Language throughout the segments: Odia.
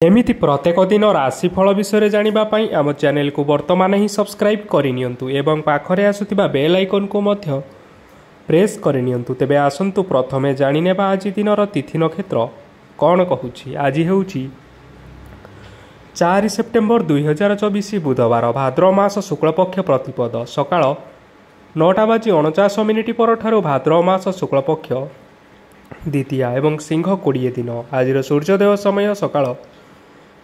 एमिति प्रत्येक दिन राशिफल विषय जानिबा पई आम चैनल को वर्तमान ही सब्सक्राइब करनियंतु एवं पाखरे आसुथिबा बेल आइकन को मध्य प्रेस करनियंतु। तेबे आसंतु प्रथमे जानिनेबा आज दिनर तिथि नक्षत्र कौन कहूछि। आज हेउछि 4 सेप्टेम्बर 2024 बुधवार भाद्रव मास शुक्लपक्ष प्रतिपद सकाळ 9:49 परठारु भाद्रव मास शुक्लपक्ष द्वितीया एवं सिंह 20 दिन। आज सूर्योदय समय सकाळ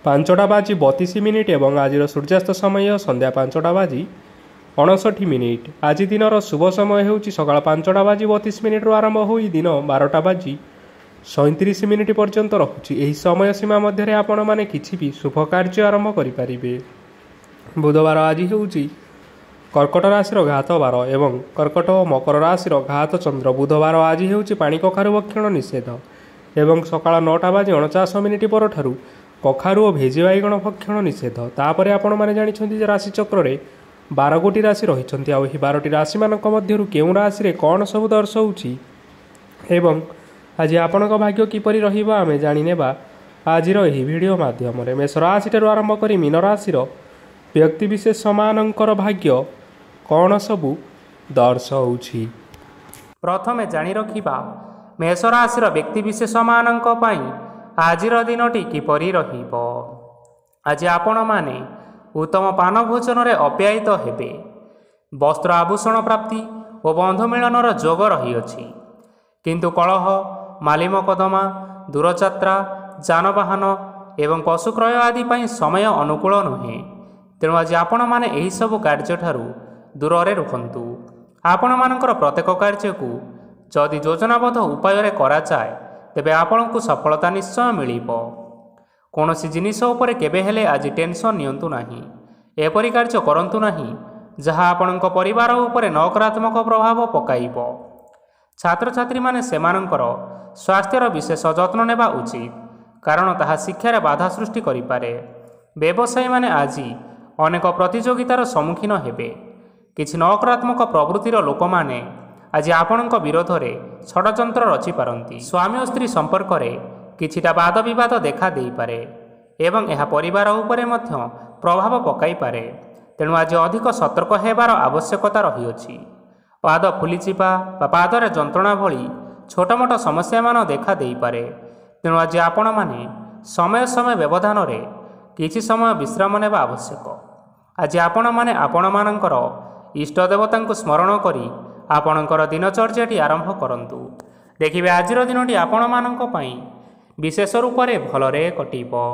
5:32 एवं आज सूर्यास्त समय संध्या 5:59। आज दिनर शुभ समय होउछि सकाळ 5:32 आरंभ होई दिन 12:37 पर्यंत रहुछि। एही समय सीमा मध्य आपण माने किछि भी शुभ कार्य आरंभ करि परिबे। बुधवार आज होउछि कर्कट राशि घात बार एवं कर्कट और मकर राशि घात चंद्र। बुधवार आज होउछि पानी कखारु भक्षण निषेध एवं सकाळ 9:49 परठारु कखारु और भेजी बैगण भक्षण निषेध। तापर आपण माने जानिछन्ति जे राशि चक्र रे 12 गोटी राशि रहिछन्ति। आ एही 12टी राशि मानक मध्यरु केउ राशि रे कोन सब दर्शाउछि एवं आज आपणक भाग्य किपरि रहिबा आमे जानिनेबा आजिर एही वीडियो माध्यम रे। मेष राशि ठारु आरंभ करी मीन राशि व्यक्ति विशेष मानकर भाग्य कौन सबू दर्शाउछि। प्रथमे जानि रखिबा मेष राशि व्यक्ति विशेष मानक पई आजिर दिनटी किपरि रहिबो। आज आपण माने उत्तम पान भोजन रे अप्यायित हेबे। वस्त्र आभूषण प्राप्ति और बंधु मिलनर जोग रहिअछि। किंतु कलह माली मकदमा दूरयात्रा जानवाहन एवं पशु क्रय आदि पई समय अनुकूल नुहे। तेणु आज आपण माने एही सब कार्य ठारू दूर रुहंतु। आपण मानकर प्रत्येक कार्य को जदि योजनाबद्ध उपाय रे करा जाए तेबे आपण को सफलता निश्चय मिलिबो। कोनोसी जिनिष उपरे केबे हेले आज टेंशन नियंतु नाही। एपरि कार्य करंतु नाही जहा आपणक परिवार उपरे नकारात्मक प्रभाव पकाइबो। छात्र छात्री माने सेमानकर स्वास्थ्यर विशेष जत्न नेबा उचित कारण ताहा शिक्षार बाधा सृष्टि करि पारे। व्यवसायी माने आज अनेक प्रतियोगितार सम्मुखीन हेबे। किछि नकारात्मक प्रवृत्तिर लोक माने आज आपणक विरोध रे षडयंत्र रचि पारंती। स्वामी और स्त्री संपर्क रे किछिटा वाद विवाद देखा देई पारे एवं यह परिवार उपरे मध्य प्रभाव पकाई पारे। तेणु आज अधिक सतर्क हेबार आवश्यकता रहिअछि। पाद फुलिचिपा बा पादरे जंत्रणा भली छोट मोट समस्या मान देखा देई पारे। तेणु आज आपण माने समय समय व्यवधान रे किछि समय विश्राम नेबा आवश्यक। आज आपण माने आपण मानकर इष्ट देवता को स्मरण करी आपणकर दिनचर्याटी आरंभ करंतु। देखिबे आजिर दिनटी आपण मानक पई विशेष रूप से भलरे कटिबो।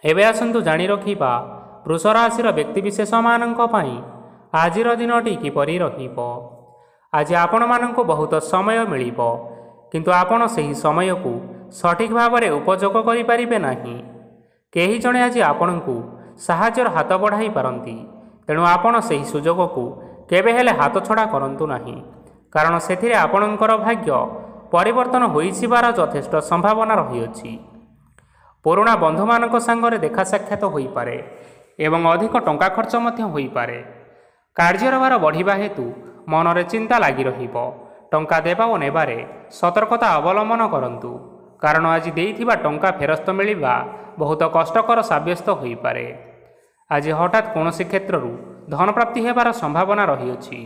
एबे आसंतु जानि रखिबा वृष राशि व्यक्ति विशेष मानक पई आजिर दिनटी किपरि रहिबो। आज आपण मानक बहुत समय मिलिबो किंतु आपण सही समय को सठिक भाव में उपयोग करि परिबे नाही। केही जणे आज आपण को साहाय्यर हाथ बढ़ाई पारंती। तेणु आपण सही सुजोग को केबे हेले हाथ छड़ा करंतु नाही कारण सेथिरे आपणकर भाग्य परिवर्तन होइसिबार यथेष्ट संभावना रहिअछि। पुराणा बंधु मानक संगरे देखा साक्षात होई पारे एवं अधिक टंका खर्च मध्य होई पारे। कार्यर भार बढ़िबा हेतु मनरे चिंता लागी रहिबो। टंका देबा ओ नेबारे सतर्कता अवलंबन करंतु कारण आज देइथिबा टंका फेरस्त मिलिबा बहुत कष्टकर साब्यस्त होई पारे। आज हठात कौनसी क्षेत्रु धन प्राप्ति हेबार संभावना रहिअछि।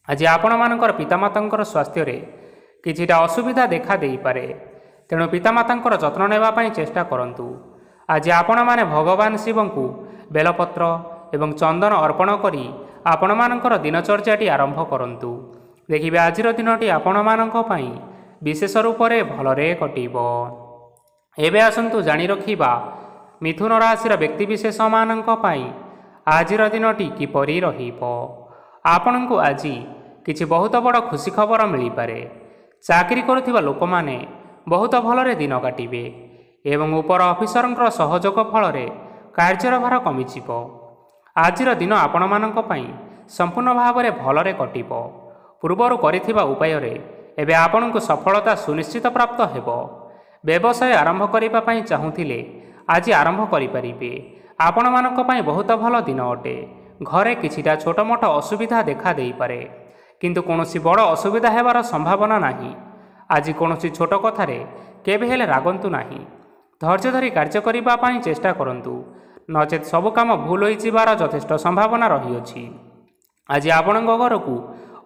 आज आपण मानकर पितामातांकर स्वास्थ्य रे किछिटा असुविधा देखा देई पारे। तेणु पितामातांकर जत्न नेबा पई चेष्टा करंतु। आज आपण माने भगवान शिव को बेलपत्र एवं चंदन अर्पण करी आपण मानकर दिनचर्याटी आरंभ करंतु। देखिबे आजिर दिनटी आपण मानक पई विशेष रूप से भलरे कटिबो। एबे आसंतु जानि रखिबा मिथुन राशि व्यक्ति विशेष मानक पई आजिर दिनटी किपरि रहिबो। आपणको आज किछि बहुत बड़ खुशी खबर मिली पारे। चाकरी करुथिबा लोक माने बहुत भलरे दिन काटिबे एवं उपर ऑफिसरंकर सहयोग फल कार्यर भार कमिजिबो। आजिर दिन आपण मानक पई संपूर्ण भाव में भलरे कटिबो। पूर्वर करिथिबा उपाय रे एबे आपणको सफलता सुनिश्चित प्राप्त हेबो। व्यवसाय आरंभ करिबा पई चाहुथिले आज आरंभ करि परिबे। आपण मानक पई बहुत भल दिन अटे। घरे किछिटा छोट मोट असुविधा देखा देई पारे किंतु कोनोसी बड़ असुविधा हेबार संभावना नाही। आज कोनोसी छोट कथारे केबे हेले रागंतु नाही। ଧୈର୍ଯ୍ୟ ଧରି କାର୍ଯ୍ୟ କରିବା ପାଇଁ ଚେଷ୍ଟା କରନ୍ତୁ, ନଚେତ୍ ସବୁ କାମ ଭୁଲ ହୋଇଯିବାର ଯଥେଷ୍ଟ ସମ୍ଭାବନା ରହିଅଛି। ଆଜି ଆପଣଙ୍କ ଘରକୁ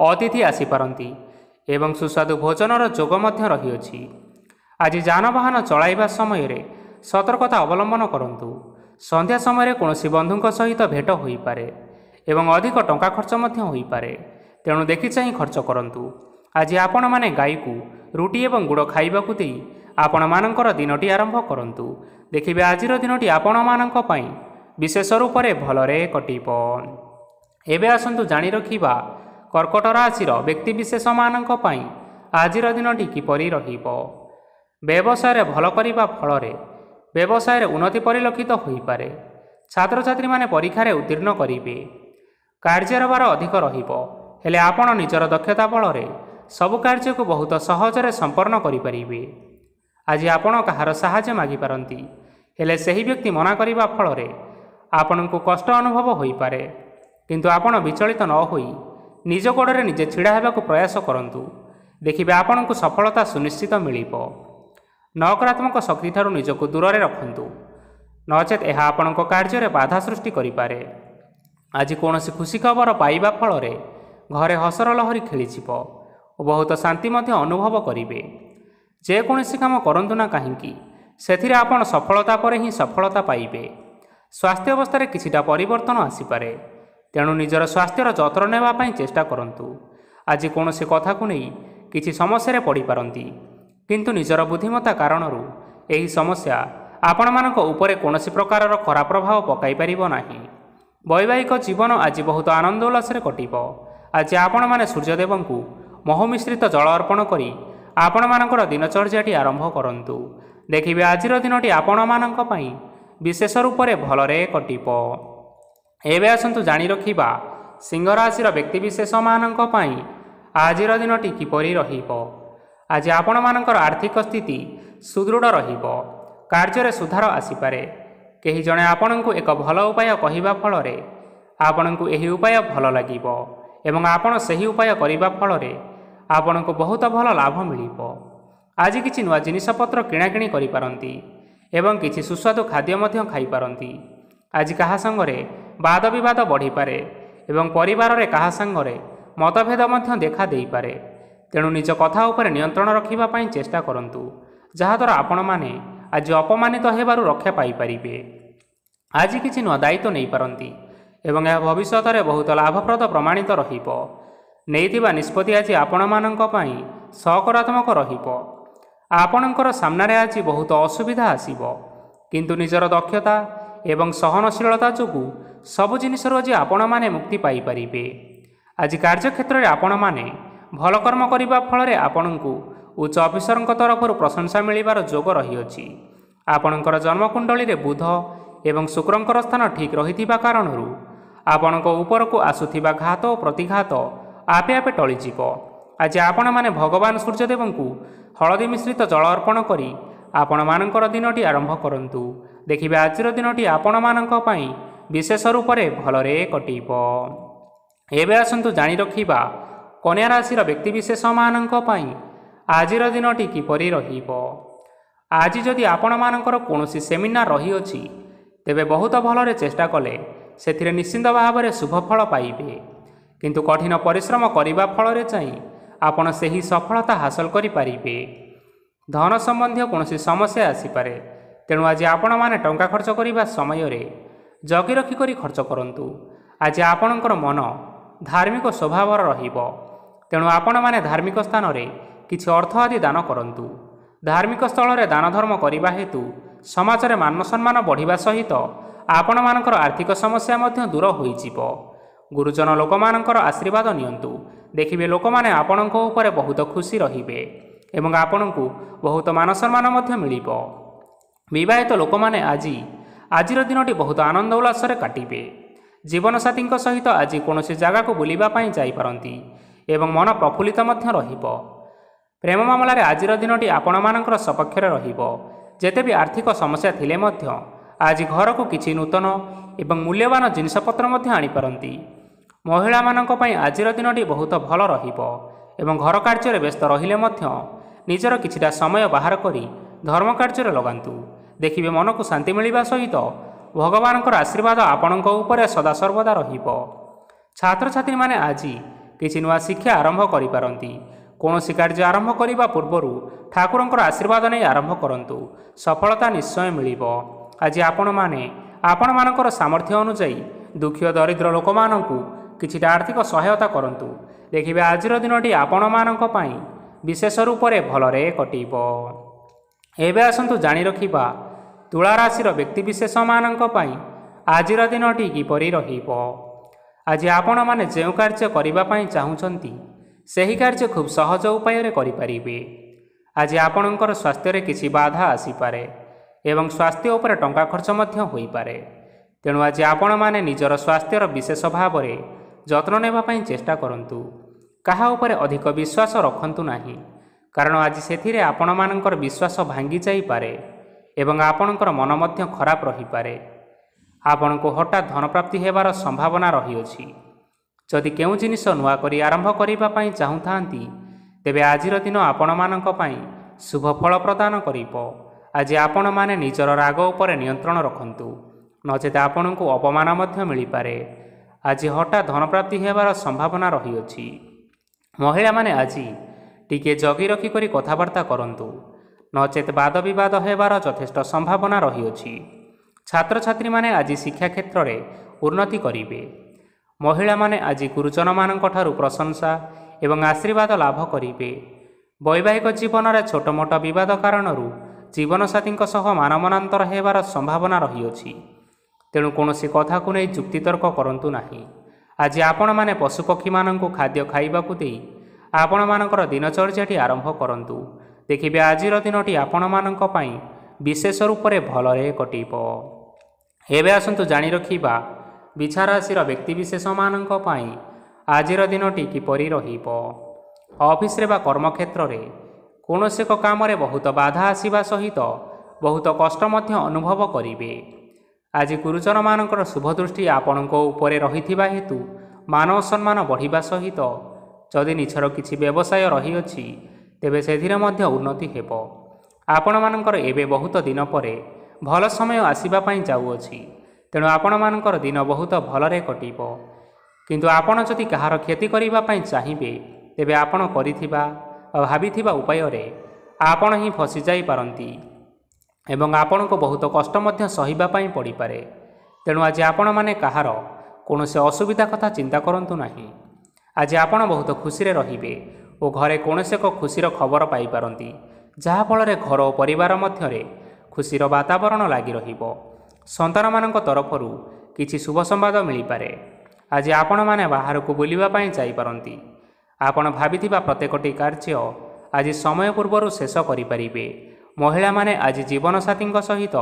ଅତିଥି ଆସିପାରନ୍ତି ଏବଂ ସୁସ୍ୱାଦୁ ଭୋଜନର ଯୋଗ ମଧ୍ୟ ରହିଅଛି। ଆଜି ଯାନବାହନ ଚଳାଇବା ସମୟରେ ସତର୍କତା ଅବଲମ୍ବନ କରନ୍ତୁ। ସନ୍ଧ୍ୟା ସମୟରେ କୌଣସି ବନ୍ଧୁଙ୍କ ସହିତ ଭେଟ ହୋଇପାରେ ଏବଂ ଅଧିକ ଟଙ୍କା ଖର୍ଚ୍ଚ ମଧ୍ୟ ହୋଇପାରେ, ତେଣୁ ଦେଖିଚାହିଁ ଖର୍ଚ୍ଚ କରନ୍ତୁ। ଆଜି ଆପଣମାନେ ଗାଈକୁ ରୁଟି ଏବଂ ଗୁଡ଼ ଖାଇବାକୁ ଦେଇ ଆପଣମାନଙ୍କର ଦିନଟି ଆରମ୍ଭ କରନ୍ତୁ। ଦେଖିବେ ଆଜିର ଦିନଟି ଆପଣମାନଙ୍କ ପାଇଁ ବିଶେଷ ରୂପରେ ଭଲରେ କଟିବ। ଏବେ ଆସନ୍ତୁ ଜାଣି ରଖିବା କର୍କଟ ରାଶିର ବ୍ୟକ୍ତିବିଶେଷମାନଙ୍କ ପାଇଁ ଆଜିର ଦିନଟି କିପରି ରହିବ। ବ୍ୟବସାୟରେ ଭଲ କରିବା ଫଳରେ ବ୍ୟବସାୟରେ ଉନ୍ନତି ପରିଲକ୍ଷିତ ହୋଇପାରେ। ଛାତ୍ରଛାତ୍ରୀମାନେ ପରୀକ୍ଷାରେ ଉତ୍ତୀର୍ଣ୍ଣ କରିବେ। କାର୍ଯ୍ୟର ଭାର ଅଧିକ ରହିବ, ହେଲେ ଆପଣ ନିଜର ଦକ୍ଷତା ବଳରେ ସବୁ କାର୍ଯ୍ୟକୁ ବହୁତ ସହଜରେ ସମ୍ପନ୍ନ କରିପାରିବେ। ଆଜି ଆପଣ କାହାର ସାହାଯ୍ୟ ମାଗିପାରନ୍ତି, ହେଲେ ସେହି ବ୍ୟକ୍ତି ମନା କରିବା ଫଳରେ ଆପଣଙ୍କୁ କଷ୍ଟ ଅନୁଭବ ହୋଇପାରେ। କିନ୍ତୁ ଆପଣ ବିଚଳିତ ନ ହୋଇ ନିଜ ଗୋଡ଼ରେ ନିଜେ ଛିଡ଼ା ହେବାକୁ ପ୍ରୟାସ କରନ୍ତୁ। ଦେଖିବେ ଆପଣଙ୍କୁ ସଫଳତା ସୁନିଶ୍ଚିତ ମିଳିବ। ନକାରାତ୍ମକ ଶକ୍ତିଠାରୁ ନିଜକୁ ଦୂରରେ ରଖନ୍ତୁ, ନଚେତ୍ ଏହା ଆପଣଙ୍କ କାର୍ଯ୍ୟରେ ବାଧା ସୃଷ୍ଟି କରିପାରେ। ଆଜି କୌଣସି ଖୁସି ଖବର ପାଇବା ଫଳରେ ଘରେ ହସର ଲହରୀ ଖେଳିଯିବ ଓ ବହୁତ ଶାନ୍ତି ମଧ୍ୟ ଅନୁଭବ କରିବେ। ଯେକୌଣସି କାମ କରନ୍ତୁ ନା କାହିଁକି, ସେଥିରେ ଆପଣ ସଫଳତା ପରେ ହିଁ ସଫଳତା ପାଇବେ। ସ୍ୱାସ୍ଥ୍ୟ ଅବସ୍ଥାରେ କିଛିଟା ପରିବର୍ତ୍ତନ ଆସିପାରେ, ତେଣୁ ନିଜର ସ୍ୱାସ୍ଥ୍ୟର ଯତ୍ନ ନେବା ପାଇଁ ଚେଷ୍ଟା କରନ୍ତୁ। ଆଜି କୌଣସି କଥାକୁ ନେଇ କିଛି ସମସ୍ୟାରେ ପଡ଼ିପାରନ୍ତି, କିନ୍ତୁ ନିଜର ବୁଦ୍ଧିମତ୍ତା କାରଣରୁ ଏହି ସମସ୍ୟା ଆପଣମାନଙ୍କ ଉପରେ କୌଣସି ପ୍ରକାରର ଖରାପ ପ୍ରଭାବ ପକାଇ ପାରିବ ନାହିଁ। ବୈବାହିକ ଜୀବନ ଆଜି ବହୁତ ଆନନ୍ଦ ଉଲ୍ଲାସରେ କଟିବ। ଆଜି ଆପଣମାନେ ସୂର୍ଯ୍ୟଦେବଙ୍କୁ ମହୁ ମିଶ୍ରିତ ଜଳ ଅର୍ପଣ କରି ଆପଣମାନଙ୍କର ଦିନଚର୍ଯ୍ୟାଟି ଆରମ୍ଭ କରନ୍ତୁ। ଦେଖିବେ ଆଜିର ଦିନଟି ଆପଣମାନଙ୍କ ପାଇଁ ବିଶେଷ ରୂପରେ ଭଲରେ କଟିବ। ଏବେ ଆସନ୍ତୁ ଜାଣି ରଖିବା ସିଂହ ରାଶିର ବ୍ୟକ୍ତିବିଶେଷମାନଙ୍କ ପାଇଁ ଆଜିର ଦିନଟି କିପରି ରହିବ। ଆଜି ଆପଣମାନଙ୍କର ଆର୍ଥିକ ସ୍ଥିତି ସୁଦୃଢ଼ ରହିବ। କାର୍ଯ୍ୟରେ ସୁଧାର ଆସିପାରେ। କେହି ଜଣେ ଆପଣଙ୍କୁ ଏକ ଭଲ ଉପାୟ କହିବା ଫଳରେ ଆପଣଙ୍କୁ ଏହି ଉପାୟ ଭଲ ଲାଗିବ ଏବଂ ଆପଣ ସେହି ଉପାୟ କରିବା ଫଳରେ ଆପଣଙ୍କୁ ବହୁତ ଭଲ ଲାଭ ମିଳିବ। ଆଜି କିଛି ନୂଆ ଜିନିଷପତ୍ର କିଣାକିଣି କରିପାରନ୍ତି ଏବଂ କିଛି ସୁସ୍ୱାଦୁ ଖାଦ୍ୟ ମଧ୍ୟ ଖାଇପାରନ୍ତି। ଆଜି କାହା ସାଙ୍ଗରେ ବାଦ ବିବାଦ ବଢ଼ିପାରେ ଏବଂ ପରିବାରରେ କାହା ସାଙ୍ଗରେ ମତଭେଦ ମଧ୍ୟ ଦେଖା ଦେଇପାରେ। ତେଣୁ ନିଜ କଥା ଉପରେ ନିୟନ୍ତ୍ରଣ ରଖିବା ପାଇଁ ଚେଷ୍ଟା କରନ୍ତୁ, ଯାହାଦ୍ୱାରା ଆପଣମାନେ ଆଜି ଅପମାନିତ ହେବାରୁ ରକ୍ଷା ପାଇପାରିବେ। ଆଜି କିଛି ନୂଆ ଦାୟିତ୍ୱ ନେଇପାରନ୍ତି ଏବଂ ଏହା ଭବିଷ୍ୟତରେ ବହୁତ ଲାଭପ୍ରଦ ପ୍ରମାଣିତ ରହିବ। ନେଇଥିବା ନିଷ୍ପତ୍ତି ଆଜି ଆପଣମାନଙ୍କ ପାଇଁ ସକାରାତ୍ମକ ରହିବ। ଆପଣଙ୍କର ସାମ୍ନାରେ ଆଜି ବହୁତ ଅସୁବିଧା ଆସିବ, କିନ୍ତୁ ନିଜର ଦକ୍ଷତା ଏବଂ ସହନଶୀଳତା ଯୋଗୁଁ ସବୁ ଜିନିଷରୁ ଆଜି ଆପଣମାନେ ମୁକ୍ତି ପାଇପାରିବେ। ଆଜି କାର୍ଯ୍ୟକ୍ଷେତ୍ରରେ ଆପଣମାନେ ଭଲ କର୍ମ କରିବା ଫଳରେ ଆପଣଙ୍କୁ ଉଚ୍ଚ ଅଫିସରଙ୍କ ତରଫରୁ ପ୍ରଶଂସା ମିଳିବାର ଯୋଗ ରହିଅଛି। ଆପଣଙ୍କର ଜନ୍ମକୁଣ୍ଡଳୀରେ ବୁଧ ଏବଂ ଶୁକ୍ରଙ୍କର ସ୍ଥାନ ଠିକ୍ ରହିଥିବା କାରଣରୁ ଆପଣଙ୍କ ଉପରକୁ ଆସୁଥିବା ଘାତ ଓ ପ୍ରତିଘାତ ଆପେ ଆପେ ଟଳିଯିବ। ଆଜି ଆପଣମାନେ ଭଗବାନ ସୂର୍ଯ୍ୟଦେବଙ୍କୁ ହଳଦୀ ମିଶ୍ରିତ ଜଳ ଅର୍ପଣ କରି ଆପଣମାନଙ୍କର ଦିନଟି ଆରମ୍ଭ କରନ୍ତୁ। ଦେଖିବେ ଆଜିର ଦିନଟି ଆପଣମାନଙ୍କ ପାଇଁ ବିଶେଷ ରୂପରେ ଭଲରେ କଟିବ। ଏବେ ଆସନ୍ତୁ ଜାଣି ରଖିବା କନ୍ୟା ରାଶିର ବ୍ୟକ୍ତିବିଶେଷମାନଙ୍କ ପାଇଁ ଆଜିର ଦିନଟି କିପରି ରହିବ। ଆଜି ଯଦି ଆପଣମାନଙ୍କର କୌଣସି ସେମିନାର ରହିଅଛି, ତେବେ ବହୁତ ଭଲରେ ଚେଷ୍ଟା କଲେ ସେଥିରେ ନିଶ୍ଚିନ୍ତ ଭାବରେ ଶୁଭ ଫଳ ପାଇବେ। କିନ୍ତୁ କଠିନ ପରିଶ୍ରମ କରିବା ଫଳରେ ଯାଇ ଆପଣ ସେହି ସଫଳତା ହାସଲ କରିପାରିବେ। ଧନ ସମ୍ବନ୍ଧୀୟ କୌଣସି ସମସ୍ୟା ଆସିପାରେ, ତେଣୁ ଆଜି ଆପଣମାନେ ଟଙ୍କା ଖର୍ଚ୍ଚ କରିବା ସମୟରେ ଜଗି ରଖି କରି ଖର୍ଚ୍ଚ କରନ୍ତୁ। ଆଜି ଆପଣଙ୍କର ମନ ଧାର୍ମିକ ସ୍ୱଭାବର ରହିବ, ତେଣୁ ଆପଣମାନେ ଧାର୍ମିକ ସ୍ଥାନରେ କିଛି ଅର୍ଥ ଆଦି ଦାନ କରନ୍ତୁ। ଧାର୍ମିକ ସ୍ଥଳରେ ଦାନ ଧର୍ମ କରିବା ହେତୁ ସମାଜରେ ମାନ ସମ୍ମାନ ବଢ଼ିବା ସହିତ ଆପଣମାନଙ୍କର ଆର୍ଥିକ ସମସ୍ୟା ମଧ୍ୟ ଦୂର ହୋଇଯିବ। ଗୁରୁଜନ ଲୋକମାନଙ୍କର ଆଶୀର୍ବାଦ ନିଅନ୍ତୁ। ଦେଖିବେ ଲୋକମାନେ ଆପଣଙ୍କ ଉପରେ ବହୁତ ଖୁସି ରହିବେ ଏବଂ ଆପଣଙ୍କୁ ବହୁତ ମାନ ସମ୍ମାନ ମଧ୍ୟ ମିଳିବ। ବିବାହିତ ଲୋକମାନେ ଆଜିର ଦିନଟି ବହୁତ ଆନନ୍ଦ ଉଲ୍ଲାସରେ କାଟିବେ। ଜୀବନସାଥୀଙ୍କ ସହିତ ଆଜି କୌଣସି ଜାଗାକୁ ବୁଲିବା ପାଇଁ ଯାଇପାରନ୍ତି ଏବଂ ମନ ପ୍ରଫୁଲ୍ଲିତ ମଧ୍ୟ ରହିବ। ପ୍ରେମ ମାମଲାରେ ଆଜିର ଦିନଟି ଆପଣମାନଙ୍କର ସପକ୍ଷରେ ରହିବ। ଯେତେ ବି ଆର୍ଥିକ ସମସ୍ୟା ଥିଲେ ମଧ୍ୟ ଆଜି ଘରକୁ କିଛି ନୂତନ ଏବଂ ମୂଲ୍ୟବାନ ଜିନିଷପତ୍ର ମଧ୍ୟ ଆଣିପାରନ୍ତି। ମହିଳାମାନଙ୍କ ପାଇଁ ଆଜିର ଦିନଟି ବହୁତ ଭଲ ରହିବ ଏବଂ ଘର କାର୍ଯ୍ୟରେ ବ୍ୟସ୍ତ ରହିଲେ ମଧ୍ୟ ନିଜର କିଛିଟା ସମୟ ବାହାର କରି ଧର୍ମ କାର୍ଯ୍ୟରେ ଲଗାନ୍ତୁ। ଦେଖିବେ ମନକୁ ଶାନ୍ତି ମିଳିବା ସହିତ ଭଗବାନଙ୍କର ଆଶୀର୍ବାଦ ଆପଣଙ୍କ ଉପରେ ସଦାସର୍ବଦା ରହିବ। ଛାତ୍ରଛାତ୍ରୀମାନେ ଆଜି କିଛି ନୂଆ ଶିକ୍ଷା ଆରମ୍ଭ କରିପାରନ୍ତି। କୌଣସି କାର୍ଯ୍ୟ ଆରମ୍ଭ କରିବା ପୂର୍ବରୁ ଠାକୁରଙ୍କର ଆଶୀର୍ବାଦ ନେଇ ଆରମ୍ଭ କରନ୍ତୁ, ସଫଳତା ନିଶ୍ଚୟ ମିଳିବ। ଆଜି ଆପଣମାନଙ୍କର ସାମର୍ଥ୍ୟ ଅନୁଯାୟୀ ଦୁଃଖୀ ଓ ଦରିଦ୍ର ଲୋକମାନଙ୍କୁ କିଛିଟା ଆର୍ଥିକ ସହାୟତା କରନ୍ତୁ। ଦେଖିବେ ଆଜିର ଦିନଟି ଆପଣମାନଙ୍କ ପାଇଁ ବିଶେଷ ରୂପରେ ଭଲରେ କଟିବ। ଏବେ ଆସନ୍ତୁ ଜାଣି ରଖିବା ତୁଳା ରାଶିର ବ୍ୟକ୍ତିବିଶେଷମାନଙ୍କ ପାଇଁ ଆଜିର ଦିନଟି କିପରି ରହିବ। ଆଜି ଆପଣମାନେ ଯେଉଁ କାର୍ଯ୍ୟ କରିବା ପାଇଁ ଚାହୁଁଛନ୍ତି ସେହି କାର୍ଯ୍ୟ ଖୁବ୍ ସହଜ ଉପାୟରେ କରିପାରିବେ। ଆଜି ଆପଣଙ୍କର ସ୍ୱାସ୍ଥ୍ୟରେ କିଛି ବାଧା ଆସିପାରେ ଏବଂ ସ୍ୱାସ୍ଥ୍ୟ ଉପରେ ଟଙ୍କା ଖର୍ଚ୍ଚ ମଧ୍ୟ ହୋଇପାରେ। ତେଣୁ ଆଜି ଆପଣମାନେ ନିଜର ସ୍ୱାସ୍ଥ୍ୟର ବିଶେଷ ଭାବରେ ଯତ୍ନ ନେବା ପାଇଁ ଚେଷ୍ଟା କରନ୍ତୁ। କାହା ଉପରେ ଅଧିକ ବିଶ୍ୱାସ ରଖନ୍ତୁ ନାହିଁ, କାରଣ ଆଜି ସେଥିରେ ଆପଣମାନଙ୍କର ବିଶ୍ୱାସ ଭାଙ୍ଗି ଯାଇପାରେ ଏବଂ ଆପଣଙ୍କର ମନ ମଧ୍ୟ ଖରାପ ରହିପାରେ। ଆପଣଙ୍କୁ ହଠାତ୍ ଧନପ୍ରାପ୍ତି ହେବାର ସମ୍ଭାବନା ରହିଅଛି। ଯଦି କେଉଁ ଜିନିଷ ନୂଆ କରି ଆରମ୍ଭ କରିବା ପାଇଁ ଚାହୁଁଥାନ୍ତି, ତେବେ ଆଜିର ଦିନ ଆପଣମାନଙ୍କ ପାଇଁ ଶୁଭ ଫଳ ପ୍ରଦାନ କରିବ। ଆଜି ଆପଣମାନେ ନିଜର ରାଗ ଉପରେ ନିୟନ୍ତ୍ରଣ ରଖନ୍ତୁ, ନଚେତ ଆପଣଙ୍କୁ ଅପମାନ ମଧ୍ୟ ମିଳିପାରେ। ଆଜି ହଠାତ୍ ଧନପ୍ରାପ୍ତି ହେବାର ସମ୍ଭାବନା ରହିଅଛି। ମହିଳାମାନେ ଆଜି ଟିକିଏ ଜଗି ରଖିକରି କଥାବାର୍ତ୍ତା କରନ୍ତୁ, ନଚେତ ବାଦ ବିବାଦ ହେବାର ଯଥେଷ୍ଟ ସମ୍ଭାବନା ରହିଅଛି। ଛାତ୍ରଛାତ୍ରୀମାନେ ଆଜି ଶିକ୍ଷା କ୍ଷେତ୍ରରେ ଉନ୍ନତି କରିବେ। ମହିଳାମାନେ ଆଜି ଗୁରୁଜନମାନଙ୍କଠାରୁ ପ୍ରଶଂସା ଏବଂ ଆଶୀର୍ବାଦ ଲାଭ କରିବେ। ବୈବାହିକ ଜୀବନରେ ଛୋଟ ମୋଟ ବିବାଦ କାରଣରୁ ଜୀବନସାଥୀଙ୍କ ସହ ମାନମନାନ୍ତର ହେବାର ସମ୍ଭାବନା ରହିଅଛି। ତେଣୁ କୌଣସି କଥାକୁ ନେଇ ଯୁକ୍ତିତର୍କ କରନ୍ତୁ ନାହିଁ। ଆଜି ଆପଣମାନେ ପଶୁପକ୍ଷୀମାନଙ୍କୁ ଖାଦ୍ୟ ଖାଇବାକୁ ଦେଇ ଆପଣମାନଙ୍କର ଦିନଚର୍ଯ୍ୟାଟି ଆରମ୍ଭ କରନ୍ତୁ। ଦେଖିବେ ଆଜିର ଦିନଟି ଆପଣମାନଙ୍କ ପାଇଁ ବିଶେଷ ରୂପରେ ଭଲରେ କଟିବ। ଏବେ ଆସନ୍ତୁ ଜାଣି ରଖିବା ବିଛା ରାଶିର ବ୍ୟକ୍ତିବିଶେଷମାନଙ୍କ ପାଇଁ ଆଜିର ଦିନଟି କିପରି ରହିବ। ଅଫିସରେ ବା କର୍ମକ୍ଷେତ୍ରରେ କୌଣସି ଏକ କାମରେ ବହୁତ ବାଧା ଆସିବା ସହିତ ବହୁତ କଷ୍ଟ ମଧ୍ୟ ଅନୁଭବ କରିବେ। ଆଜି ଗୁରୁଜନମାନଙ୍କର ଶୁଭ ଦୃଷ୍ଟି ଆପଣଙ୍କ ଉପରେ ରହିଥିବା ହେତୁ ମାନ ସମ୍ମାନ ବଢ଼ିବା ସହିତ ଯଦି ନିଜର କିଛି ବ୍ୟବସାୟ ରହିଅଛି, ତେବେ ସେଥିରେ ମଧ୍ୟ ଉନ୍ନତି ହେବ। ଆପଣମାନଙ୍କର ଏବେ ବହୁତ ଦିନ ପରେ ଭଲ ସମୟ ଆସିବା ପାଇଁ ଯାଉଅଛି। ତେଣୁ ଆପଣମାନଙ୍କର ଦିନ ବହୁତ ଭଲରେ କଟିବ। କିନ୍ତୁ ଆପଣ ଯଦି କାହାର କ୍ଷତି କରିବା ପାଇଁ ଚାହିଁବେ, ତେବେ ଆପଣ କରିଥିବା ବା ଭାବିଥିବା ଉପାୟରେ ଆପଣ ହିଁ ଫସିଯାଇପାରନ୍ତି ଏବଂ ଆପଣଙ୍କୁ ବହୁତ କଷ୍ଟ ମଧ୍ୟ ସହିବା ପାଇଁ ପଡ଼ିପାରେ। ତେଣୁ ଆଜି ଆପଣମାନେ କାହାର କୌଣସି ଅସୁବିଧା କଥା ଚିନ୍ତା କରନ୍ତୁ ନାହିଁ। ଆଜି ଆପଣ ବହୁତ ଖୁସିରେ ରହିବେ ଓ ଘରେ କୌଣସି ଏକ ଖୁସିର ଖବର ପାଇପାରନ୍ତି, ଯାହାଫଳରେ ଘର ଓ ପରିବାର ମଧ୍ୟରେ ଖୁସିର ବାତାବରଣ ଲାଗି ରହିବ। ସନ୍ତାନମାନଙ୍କ ତରଫରୁ କିଛି ଶୁଭ ସମ୍ବାଦ ମିଳିପାରେ। ଆଜି ଆପଣମାନେ ବାହାରକୁ ବୁଲିବା ପାଇଁ ଯାଇପାରନ୍ତି। ଆପଣ ଭାବିଥିବା ପ୍ରତ୍ୟେକଟି କାର୍ଯ୍ୟ ଆଜି ସମୟ ପୂର୍ବରୁ ଶେଷ କରିପାରିବେ। ମହିଳାମାନେ ଆଜି ଜୀବନସାଥୀଙ୍କ ସହିତ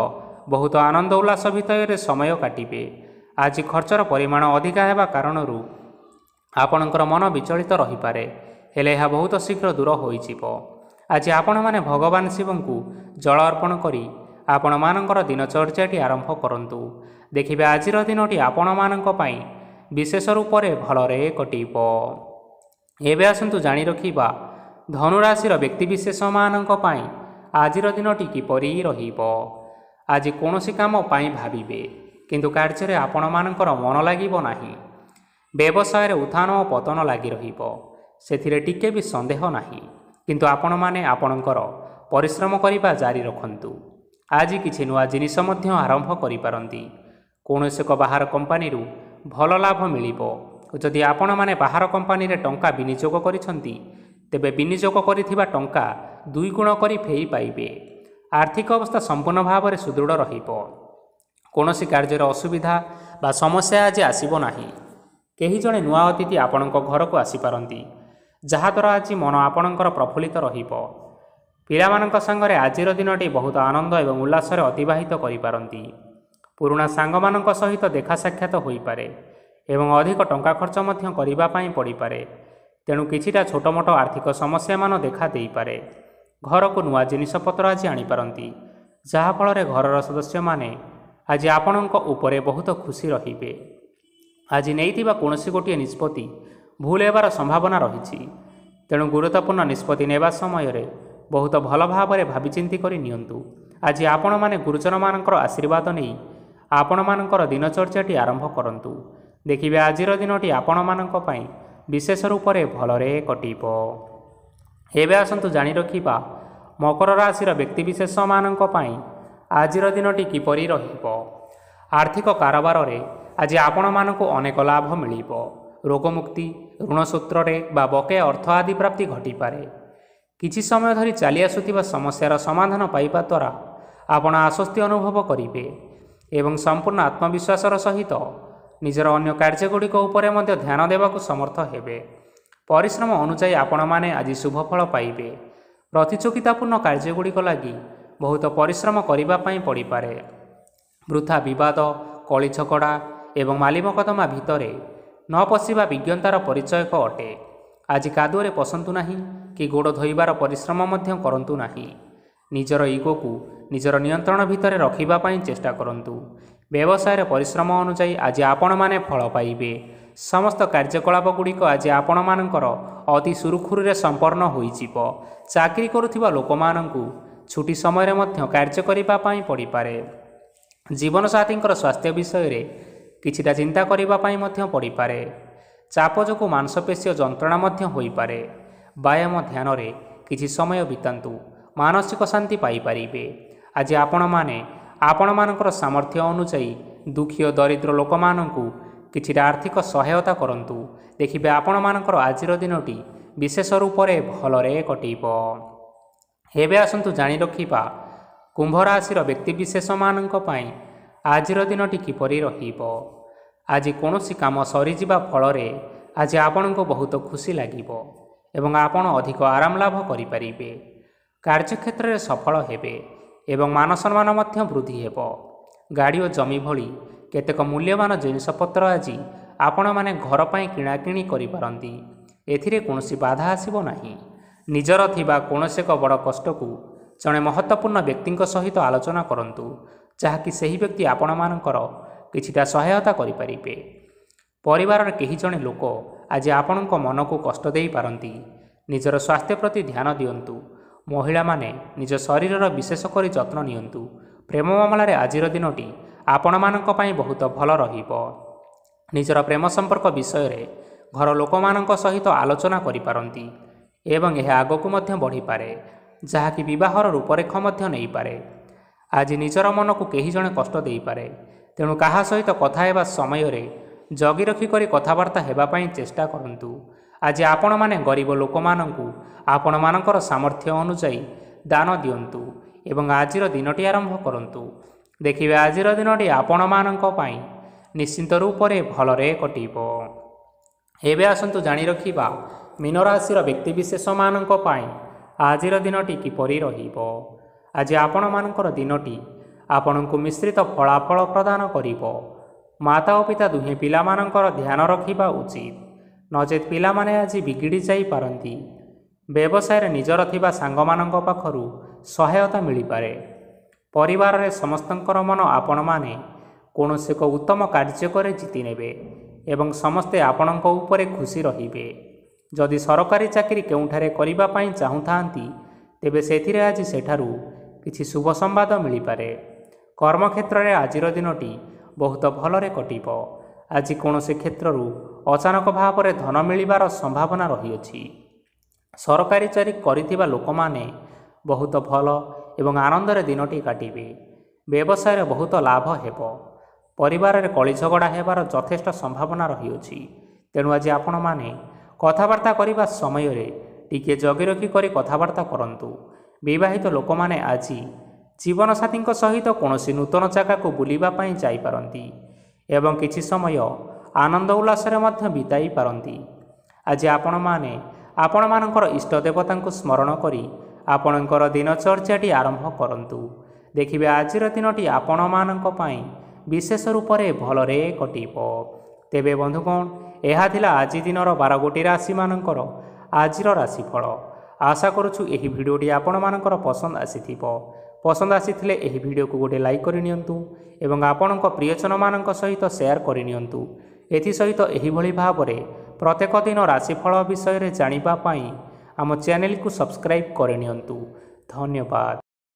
ବହୁତ ଆନନ୍ଦ ଉଲ୍ଲାସ ଭିତରେ ସମୟ କାଟିବେ। ଆଜି ଖର୍ଚ୍ଚର ପରିମାଣ ଅଧିକା ହେବା କାରଣରୁ ଆପଣଙ୍କର ମନ ବିଚଳିତ ରହିପାରେ, ହେଲେ ଏହା ବହୁତ ଶୀଘ୍ର ଦୂର ହୋଇଯିବ। ଆଜି ଆପଣମାନେ ଭଗବାନ ଶିବଙ୍କୁ ଜଳ ଅର୍ପଣ କରି ଆପଣମାନଙ୍କର ଦିନଚର୍ଯ୍ୟାଟି ଆରମ୍ଭ କରନ୍ତୁ। ଦେଖିବେ ଆଜିର ଦିନଟି ଆପଣମାନଙ୍କ ପାଇଁ ବିଶେଷ ରୂପରେ ଭଲରେ କଟିବ। ଏବେ ଆସନ୍ତୁ ଜାଣି ରଖିବା ଧନୁରାଶିର ବ୍ୟକ୍ତିବିଶେଷମାନଙ୍କ ପାଇଁ ଆଜିର ଦିନଟି କିପରି ରହିବ। ଆଜି କୌଣସି କାମ ପାଇଁ ଭାବିବେ, କିନ୍ତୁ କାର୍ଯ୍ୟରେ ଆପଣମାନଙ୍କର ମନ ଲାଗିବ ନାହିଁ। ବ୍ୟବସାୟରେ ଉତ୍ଥାନ ଓ ପତନ ଲାଗି ରହିବ, ସେଥିରେ ଟିକେ ବି ସନ୍ଦେହ ନାହିଁ। କିନ୍ତୁ ଆପଣମାନେ ଆପଣଙ୍କର ପରିଶ୍ରମ କରିବା ଜାରି ରଖନ୍ତୁ। ଆଜି କିଛି ନୂଆ ଜିନିଷ ମଧ୍ୟ ଆରମ୍ଭ କରିପାରନ୍ତି। କୌଣସି ଏକ ବାହାର କମ୍ପାନୀରୁ ଭଲ ଲାଭ ମିଳିବ। ଯଦି ଆପଣମାନେ ବାହାର କମ୍ପାନୀରେ ଟଙ୍କା ବିନିଯୋଗ କରିଛନ୍ତି, ତେବେ ବିନିଯୋଗ କରିଥିବା ଟଙ୍କା 2 ଗୁଣ କରି ଫେରି ପାଇବେ। ଆର୍ଥିକ ଅବସ୍ଥା ସମ୍ପୂର୍ଣ୍ଣ ଭାବରେ ସୁଦୃଢ଼ ରହିବ। କୌଣସି କାର୍ଯ୍ୟରେ ଅସୁବିଧା ବା ସମସ୍ୟା ଆଜି ଆସିବ ନାହିଁ। କେହି ଜଣେ ନୂଆ ଅତିଥି ଆପଣଙ୍କ ଘରକୁ ଆସିପାରନ୍ତି, ଯାହାଦ୍ୱାରା ଆଜି ମନ ଆପଣଙ୍କର ପ୍ରଫୁଲ୍ଲିତ ରହିବ। ପିଲାମାନଙ୍କ ସାଙ୍ଗରେ ଆଜିର ଦିନଟି ବହୁତ ଆନନ୍ଦ ଏବଂ ଉଲ୍ଲାସରେ ଅତିବାହିତ କରିପାରନ୍ତି। ପୁରୁଣା ସାଙ୍ଗମାନଙ୍କ ସହିତ ଦେଖା ସାକ୍ଷାତ ହୋଇପାରେ ଏବଂ ଅଧିକ ଟଙ୍କା ଖର୍ଚ୍ଚ ମଧ୍ୟ କରିବା ପାଇଁ ପଡ଼ିପାରେ। ତେଣୁ କିଛିଟା ଛୋଟମୋଟ ଆର୍ଥିକ ସମସ୍ୟାମାନ ଦେଖା ଦେଇପାରେ। ଘରକୁ ନୂଆ ଜିନିଷପତ୍ର ଆଜି ଆଣିପାରନ୍ତି, ଯାହାଫଳରେ ଘରର ସଦସ୍ୟମାନେ ଆଜି ଆପଣଙ୍କ ଉପରେ ବହୁତ ଖୁସି ରହିବେ। ଆଜି ନେଇଥିବା କୌଣସି ଗୋଟିଏ ନିଷ୍ପତ୍ତି ଭୁଲ ହେବାର ସମ୍ଭାବନା ରହିଛି। ତେଣୁ ଗୁରୁତ୍ୱପୂର୍ଣ୍ଣ ନିଷ୍ପତ୍ତି ନେବା ସମୟରେ ବହୁତ ଭଲ ଭାବରେ ଭାବିଚିନ୍ତି କରି ନିଅନ୍ତୁ। ଆଜି ଆପଣମାନେ ଗୁରୁଜନମାନଙ୍କର ଆଶୀର୍ବାଦ ନେଇ ଆପଣମାନଙ୍କର ଦିନଚର୍ଯ୍ୟାଟି ଆରମ୍ଭ କରନ୍ତୁ। ଦେଖିବେ ଆଜିର ଦିନଟି ଆପଣମାନଙ୍କ ପାଇଁ ବିଶେଷ ରୂପରେ ଭଲରେ କଟିବ। ଏବେ ଆସନ୍ତୁ ଜାଣି ରଖିବା ମକର ରାଶିର ବ୍ୟକ୍ତିବିଶେଷମାନଙ୍କ ପାଇଁ ଆଜିର ଦିନଟି କିପରି ରହିବ। ଆର୍ଥିକ କାରବାରରେ ଆଜି ଆପଣମାନଙ୍କୁ ଅନେକ ଲାଭ ମିଳିବ। ରୋଗମୁକ୍ତି, ଋଣ ସୂତ୍ରରେ ବା ବକେୟା ଅର୍ଥ ଆଦି ପ୍ରାପ୍ତି ଘଟିପାରେ। କିଛି ସମୟ ଧରି ଚାଲି ଆସୁଥିବା ସମସ୍ୟାର ସମାଧାନ ପାଇବା ଦ୍ୱାରା ଆପଣ ଆଶ୍ୱସ୍ତି ଅନୁଭବ କରିବେ ଏବଂ ସମ୍ପୂର୍ଣ୍ଣ ଆତ୍ମବିଶ୍ୱାସର ସହିତ ନିଜର ଅନ୍ୟ କାର୍ଯ୍ୟଗୁଡ଼ିକ ଉପରେ ମଧ୍ୟ ଧ୍ୟାନ ଦେବାକୁ ସମର୍ଥ ହେବେ। ପରିଶ୍ରମ ଅନୁଯାୟୀ ଆପଣମାନେ ଆଜି ଶୁଭଫଳ ପାଇବେ। ପ୍ରତିଯୋଗିତାପୂର୍ଣ୍ଣ କାର୍ଯ୍ୟଗୁଡ଼ିକ ଲାଗି ବହୁତ ପରିଶ୍ରମ କରିବା ପାଇଁ ପଡ଼ିପାରେ। ବୃଥା ବିବାଦ, କଳି ଝଗଡ଼ା ଏବଂ ମାଲି ମକଦ୍ଦମା ଭିତରେ ନ ପଶିବା ବିଜ୍ଞତାର ପରିଚୟକ ଅଟେ। ଆଜି କାଦୁଅରେ ପଶନ୍ତୁ ନାହିଁ କି ଗୋଡ଼ ଧୋଇବାର ପରିଶ୍ରମ ମଧ୍ୟ କରନ୍ତୁ ନାହିଁ। ନିଜର ଇଗୋକୁ ନିଜର ନିୟନ୍ତ୍ରଣ ଭିତରେ ରଖିବା ପାଇଁ ଚେଷ୍ଟା କରନ୍ତୁ। ବ୍ୟବସାୟରେ ପରିଶ୍ରମ ଅନୁଯାୟୀ ଆଜି ଆପଣମାନେ ଫଳ ପାଇବେ। ସମସ୍ତ କାର୍ଯ୍ୟକଳାପ ଗୁଡ଼ିକ ଆଜି ଆପଣମାନଙ୍କର ଅତି ସୁରୁଖୁରୁରେ ସମ୍ପନ୍ନ ହୋଇଯିବ। ଚାକିରି କରୁଥିବା ଲୋକମାନଙ୍କୁ ଛୁଟି ସମୟରେ ମଧ୍ୟ କାର୍ଯ୍ୟ କରିବା ପାଇଁ ପଡ଼ିପାରେ। ଜୀବନସାଥୀଙ୍କର ସ୍ୱାସ୍ଥ୍ୟ ବିଷୟରେ କିଛିଟା ଚିନ୍ତା କରିବା ପାଇଁ ମଧ୍ୟ ପଡ଼ିପାରେ। ଚାପ ଯୋଗୁଁ ମାଂସପେଶୀୟ ଯନ୍ତ୍ରଣା ମଧ୍ୟ ହୋଇପାରେ। ବ୍ୟାୟାମ ଧ୍ୟାନରେ କିଛି ସମୟ ବିତାନ୍ତୁ, ମାନସିକ ଶାନ୍ତି ପାଇପାରିବେ। ଆଜି ଆପଣମାନେ ଆପଣମାନଙ୍କର ସାମର୍ଥ୍ୟ ଅନୁଯାୟୀ ଦୁଃଖୀ ଓ ଦରିଦ୍ର ଲୋକମାନଙ୍କୁ କିଛିଟା ଆର୍ଥିକ ସହାୟତା କରନ୍ତୁ। ଦେଖିବେ ଆପଣମାନଙ୍କର ଆଜିର ଦିନଟି ବିଶେଷ ରୂପରେ ଭଲରେ କଟିବ। ଏବେ ଆସନ୍ତୁ ଜାଣି ରଖିବା କୁମ୍ଭ ରାଶିର ବ୍ୟକ୍ତିବିଶେଷମାନଙ୍କ ପାଇଁ ଆଜିର ଦିନଟି କିପରି ରହିବ। ଆଜି କୌଣସି କାମ ସରିଯିବା ଫଳରେ ଆଜି ଆପଣଙ୍କୁ ବହୁତ ଖୁସି ଲାଗିବ ଏବଂ ଆପଣ ଅଧିକ ଆରାମ ଲାଭ କରିପାରିବେ। କାର୍ଯ୍ୟକ୍ଷେତ୍ରରେ ସଫଳ ହେବେ ଏବଂ ମାନସମ୍ମାନ ମଧ୍ୟ ବୃଦ୍ଧି ହେବ। ଗାଡ଼ି ଓ ଜମି ଭଳି କେତେକ ମୂଲ୍ୟବାନ ଜିନିଷପତ୍ର ଆଜି ଆପଣମାନେ ଘର ପାଇଁ କିଣାକିଣି କରିପାରନ୍ତି। ଏଥିରେ କୌଣସି ବାଧା ଆସିବ ନାହିଁ। ନିଜର ଥିବା କୌଣସି ଏକ ବଡ଼ କଷ୍ଟକୁ ଜଣେ ମହତ୍ତ୍ୱପୂର୍ଣ୍ଣ ବ୍ୟକ୍ତିଙ୍କ ସହିତ ଆଲୋଚନା କରନ୍ତୁ, ଯାହାକି ସେହି ବ୍ୟକ୍ତି ଆପଣମାନଙ୍କର କିଛିଟା ସହାୟତା କରିପାରିବେ। ପରିବାରର କେହି ଜଣେ ଲୋକ ଆଜି ଆପଣଙ୍କ ମନକୁ କଷ୍ଟ ଦେଇପାରନ୍ତି। ନିଜର ସ୍ୱାସ୍ଥ୍ୟ ପ୍ରତି ଧ୍ୟାନ ଦିଅନ୍ତୁ। ମହିଳାମାନେ ନିଜ ଶରୀରର ବିଶେଷ କରି ଯତ୍ନ ନିଅନ୍ତୁ। ପ୍ରେମ ମାମଲାରେ ଆଜିର ଦିନଟି ଆପଣମାନଙ୍କ ପାଇଁ ବହୁତ ଭଲ ରହିବ। ନିଜର ପ୍ରେମ ସମ୍ପର୍କ ବିଷୟରେ ଘର ଲୋକମାନଙ୍କ ସହିତ ଆଲୋଚନା କରିପାରନ୍ତି ଏବଂ ଏହା ଆଗକୁ ମଧ୍ୟ ବଢ଼ିପାରେ, ଯାହାକି ବିବାହର ରୂପରେଖ ମଧ୍ୟ ନେଇପାରେ। ଆଜି ନିଜର ମନକୁ କେହି ଜଣେ କଷ୍ଟ ଦେଇପାରେ, ତେଣୁ କାହା ସହିତ କଥା ହେବା ସମୟରେ ଜଗି ରଖି କରି କଥାବାର୍ତ୍ତା ହେବା ପାଇଁ ଚେଷ୍ଟା କରନ୍ତୁ। ଆଜି ଆପଣମାନେ ଗରିବ ଲୋକମାନଙ୍କୁ ଆପଣମାନଙ୍କର ସାମର୍ଥ୍ୟ ଅନୁଯାୟୀ ଦାନ ଦିଅନ୍ତୁ ଏବଂ ଆଜିର ଦିନଟି ଆରମ୍ଭ କରନ୍ତୁ। ଦେଖିବେ ଆଜିର ଦିନଟି ଆପଣମାନଙ୍କ ପାଇଁ ନିଶ୍ଚିନ୍ତ ରୂପରେ ଭଲରେ କଟିବ। ଏବେ ଆସନ୍ତୁ ଜାଣି ରଖିବା ମୀନ ରାଶିର ବ୍ୟକ୍ତିବିଶେଷମାନଙ୍କ ପାଇଁ ଆଜିର ଦିନଟି କିପରି ରହିବ। ଆଜି ଆପଣମାନଙ୍କର ଦିନଟି ଆପଣଙ୍କୁ ମିଶ୍ରିତ ଫଳାଫଳ ପ୍ରଦାନ କରିବ। ମାତା ଓ ପିତା ଦୁହେଁ ପିଲାମାନଙ୍କର ଧ୍ୟାନ ରଖିବା ଉଚିତ, ନଚେତ୍ ପିଲାମାନେ ଆଜି ବିଗିଡ଼ି ଯାଇପାରନ୍ତି। ବ୍ୟବସାୟରେ ନିଜର ଥିବା ସାଙ୍ଗମାନଙ୍କ ପାଖରୁ ସହାୟତା ମିଳିପାରେ। ପରିବାରରେ ସମସ୍ତଙ୍କର ମନ ଆପଣମାନେ କୌଣସି ଏକ ଉତ୍ତମ କାର୍ଯ୍ୟ କରି ଜିତି ନେବେ ଏବଂ ସମସ୍ତେ ଆପଣଙ୍କ ଉପରେ ଖୁସି ରହିବେ। ଯଦି ସରକାରୀ ଚାକିରି କେଉଁଠାରେ କରିବା ପାଇଁ ଚାହୁଁଥାନ୍ତି, ତେବେ ସେଥିରେ ଆଜି ସେଠାରୁ କିଛି ଶୁଭ ସମ୍ବାଦ ମିଳିପାରେ। କର୍ମକ୍ଷେତ୍ରରେ ଆଜିର ଦିନଟି ବହୁତ ଭଲରେ କଟିବ। ଆଜି କୌଣସି କ୍ଷେତ୍ରରୁ ଅଚାନକ ଭାବରେ ଧନ ମିଳିବାର ସମ୍ଭାବନା ରହିଅଛି। ସରକାରୀ ଚାକିରି କରିଥିବା ଲୋକମାନେ ବହୁତ ଭଲ ଏବଂ ଆନନ୍ଦରେ ଦିନଟି କାଟିବେ। ବ୍ୟବସାୟରେ ବହୁତ ଲାଭ ହେବ। ପରିବାରରେ କଳି ଝଗଡ଼ା ହେବାର ଯଥେଷ୍ଟ ସମ୍ଭାବନା ରହିଅଛି, ତେଣୁ ଆଜି ଆପଣମାନେ କଥାବାର୍ତ୍ତା କରିବା ସମୟରେ ଟିକିଏ ଜଗି ରଖି କରି କଥାବାର୍ତ୍ତା କରନ୍ତୁ। ବିବାହିତ ଲୋକମାନେ ଆଜି ଜୀବନସାଥୀଙ୍କ ସହିତ କୌଣସି ନୂତନ ଜାଗାକୁ ବୁଲିବା ପାଇଁ ଯାଇପାରନ୍ତି ଏବଂ କିଛି ସମୟ ଆନନ୍ଦ ଉଲ୍ଲାସରେ ମଧ୍ୟ ବିତାଇ ପାରନ୍ତି। ଆଜି ଆପଣମାନେ ଆପଣମାନଙ୍କର ଇଷ୍ଟ ଦେବତାଙ୍କୁ ସ୍ମରଣ କରି ଆପଣଙ୍କର ଦିନଚର୍ଯ୍ୟାଟି ଆରମ୍ଭ କରନ୍ତୁ। ଦେଖିବେ ଆଜିର ଦିନଟି ଆପଣମାନଙ୍କ ପାଇଁ ବିଶେଷ ରୂପରେ ଭଲରେ କଟିବ। ତେବେ ବନ୍ଧୁଗଣ, ଏହା ଥିଲା ଆଜି ଦିନର 12ଗୋଟି ରାଶିମାନଙ୍କର ଆଜିର ରାଶିଫଳ। ଆଶା କରୁଛୁ ଏହି ଭିଡ଼ିଓଟି ଆପଣମାନଙ୍କର ପସନ୍ଦ ଆସିଥିବ। ପସନ୍ଦ ଆସିଥିଲେ ଏହି ଭିଡ଼ିଓକୁ ଗୋଟେ ଲାଇକ୍ କରିନିଅନ୍ତୁ ଏବଂ ଆପଣଙ୍କ ପ୍ରିୟଜନମାନଙ୍କ ସହିତ ସେୟାର କରିନିଅନ୍ତୁ। ଏଥିସହିତ ଏହିଭଳି ଭାବରେ ପ୍ରତ୍ୟେକ ଦିନ ରାଶିଫଳ ବିଷୟରେ ଜାଣିବା ପାଇଁ ଆମ ଚ୍ୟାନେଲକୁ ସବସ୍କ୍ରାଇବ୍ କରିନିଅନ୍ତୁ। ଧନ୍ୟବାଦ।